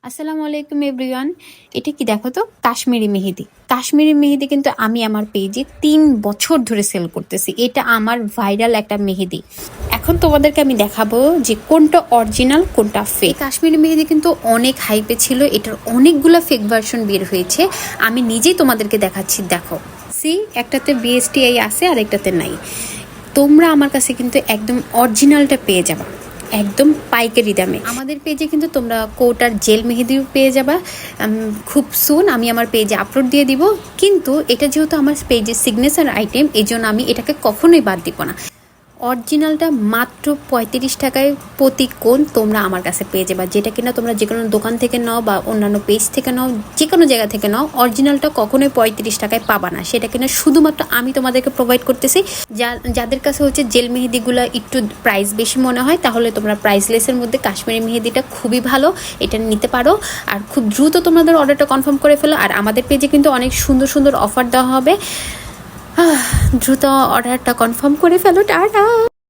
আসসালামু আলাইকুম এভরিওয়ান। এটা কি দেখো তো, কাশ্মীরি মেহেদি। কাশ্মীরি মেহেদি কিন্তু আমি আমার পেজে 3 বছর ধরে সেল করতেছি। এটা আমার ভাইরাল একটা মেহেদি। এখন তোমাদেরকে আমি দেখাবো যে কোনটা অরিজিনাল কোনটা ফেক। কাশ্মীরি মেহেদি কিন্তু অনেক হাইপে ছিল, এটার অনেকগুলো ফেক ভার্সন বের হয়েছে। আমি নিজেই তোমাদেরকে দেখাচ্ছি, দেখো। একটাতে বিএসটিআই আছে আর একটাতে নাই। তোমরা আমার কাছে কিন্তু একদম অরিজিনালটা পেয়ে যাবা একদম পাইকারি দামে। আমাদের পেজে কিন্তু তোমরা কোট আর জেল মেহেদিও পেয়ে যাবা। খুব সুন আমি আমার পেজে আপলোড দিয়ে দিব। কিন্তু এটা যেহেতু আমার পেজের সিগনেচার আইটেম, এই জন্য আমি এটাকে কখনোই বাদ দিব না। অরিজিনালটা মাত্র 35 টাকায় প্রতি কোণ তোমরা আমার কাছে পেয়ে যাবে, যেটা কিনা তোমরা যে কোনো দোকান থেকে নাও বা অন্যান্য পেজ থেকে নাও, যে কোনো জায়গা থেকে নাও, অরিজিনালটা কখনোই 35 টাকায় পাবা না। সেটা কিনা শুধুমাত্র আমি তোমাদেরকে প্রোভাইড করতেছি। যাদের কাছে হচ্ছে জেল মেহেদিগুলো একটু প্রাইস বেশি মনে হয়, তাহলে তোমরা প্রাইসলেসের মধ্যে কাশ্মীরি মেহেদিটা খুবই ভালো, এটা নিতে পারো। আর খুব দ্রুত তোমাদের অর্ডারটা কনফার্ম করে ফেলো। আর আমাদের পেজে কিন্তু অনেক সুন্দর সুন্দর অফার দেওয়া হবে। দ্রুত অর্ডারটা কনফার্ম করে ফেলো। টাটা।